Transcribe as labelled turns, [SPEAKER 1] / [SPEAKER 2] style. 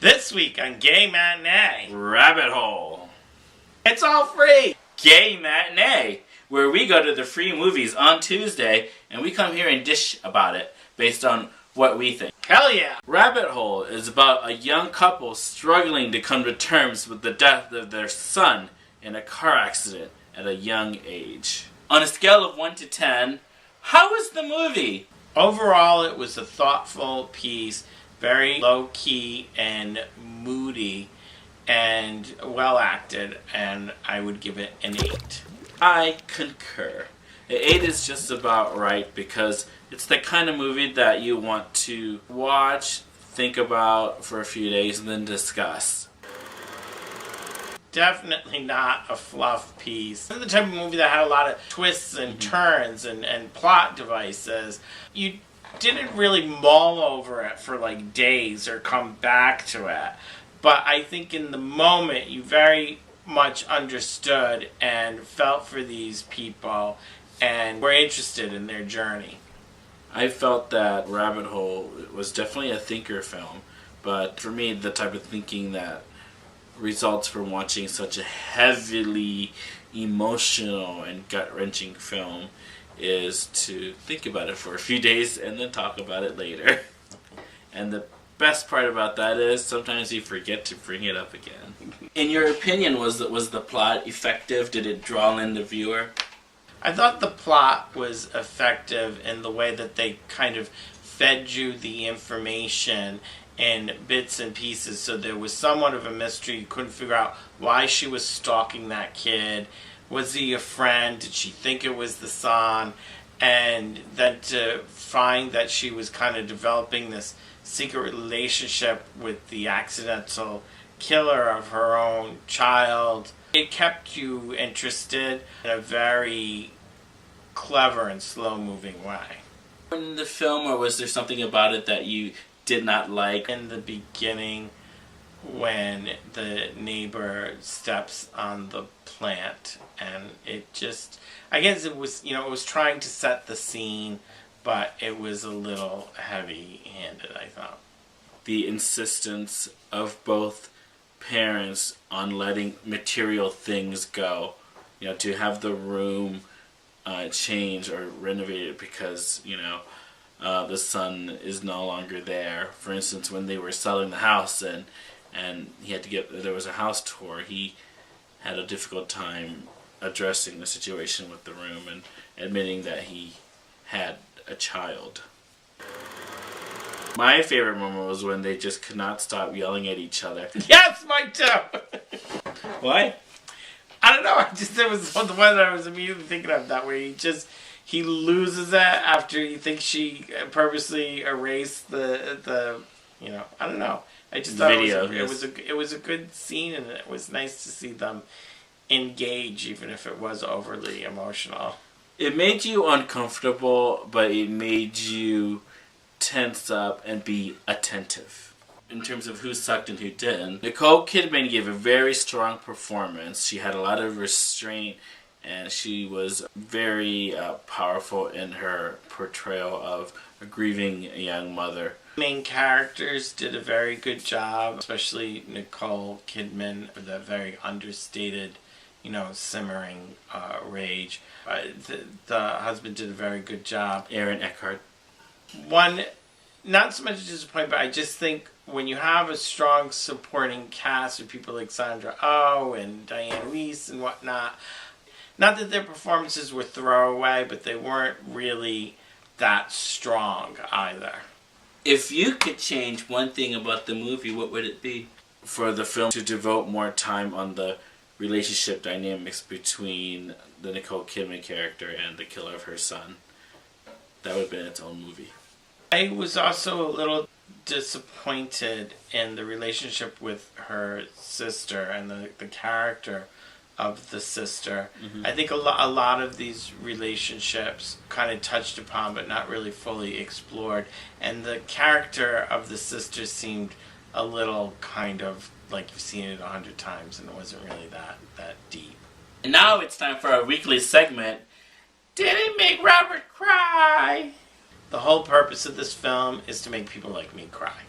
[SPEAKER 1] This week on Gay Matinee,
[SPEAKER 2] Rabbit Hole.
[SPEAKER 1] It's all free!
[SPEAKER 2] Gay Matinee, where we go to the free movies on Tuesday and we come here and dish about it based on what we think.
[SPEAKER 1] Hell yeah!
[SPEAKER 2] Rabbit Hole is about a young couple struggling to come to terms with the death of their son in a car accident at a young age. On a scale of 1 to 10, how was the movie?
[SPEAKER 1] Overall, it was a thoughtful piece, very low-key and moody, and well-acted, and I would give it an 8.
[SPEAKER 2] I concur. An 8 is just about right because it's the kind of movie that you want to watch, think about for a few days, and then discuss.
[SPEAKER 1] Definitely not a fluff piece. It's the type of movie that had a lot of twists and turns and plot devices. You didn't really mull over it for like days or come back to it. But I think in the moment you very much understood and felt for these people and were interested in their journey.
[SPEAKER 2] I felt that Rabbit Hole was definitely a thinker film, but for me the type of thinking that results from watching such a heavily emotional and gut-wrenching film is to think about it for a few days and then talk about it later. And the best part about that is sometimes you forget to bring it up again. In your opinion, was the plot effective? Did it draw in the viewer?
[SPEAKER 1] I thought the plot was effective in the way that they kind of fed you the information in bits and pieces, so there was somewhat of a mystery. You couldn't figure out why she was stalking that kid. Was he a friend? Did she think it was the son? And then to find that she was kind of developing this secret relationship with the accidental killer of her own child. It kept you interested in a very clever and slow-moving way.
[SPEAKER 2] In the film, or was there something about it that you did not like?
[SPEAKER 1] In the beginning, when the neighbor steps on the plant, and it just, I guess it was, it was trying to set the scene, but it was a little heavy-handed, I thought.
[SPEAKER 2] The insistence of both parents on letting material things go, to have the room change or renovated because, the son is no longer there. For instance, when they were selling the house and he had to there was a house tour, he had a difficult time addressing the situation with the room and admitting that he had a child. My favorite moment was when they just could not stop yelling at each other.
[SPEAKER 1] Yes, mine too!
[SPEAKER 2] Why?
[SPEAKER 1] I don't know, it was the one that I was immediately thinking of, that where he loses it after he thinks she purposely erased the I don't know. I just thought it was a good scene, and it was nice to see them engage, even if it was overly emotional.
[SPEAKER 2] It made you uncomfortable, but it made you tense up and be attentive. In terms of who sucked and who didn't, Nicole Kidman gave a very strong performance. She had a lot of restraint, and she was very powerful in her portrayal of a grieving young mother.
[SPEAKER 1] Main characters did a very good job, especially Nicole Kidman with a very understated, simmering rage. The husband did a very good job.
[SPEAKER 2] Aaron Eckhart.
[SPEAKER 1] One, not so much a disappointment, but I just think when you have a strong supporting cast of people like Sandra Oh and Diane Weiss and whatnot, not that their performances were throwaway, but they weren't really that strong either.
[SPEAKER 2] If you could change one thing about the movie, what would it be? For the film to devote more time on the relationship dynamics between the Nicole Kidman character and the killer of her son. That would have been its own movie.
[SPEAKER 1] I was also a little disappointed in the relationship with her sister and the character of the sister. Mm-hmm. I think a lot of these relationships kind of touched upon but not really fully explored, and the character of the sister seemed a little kind of like you've seen it 100 times, and it wasn't really that deep.
[SPEAKER 2] And now it's time for our weekly segment, Did It Make Robert Cry?
[SPEAKER 1] The whole purpose of this film is to make people like me cry.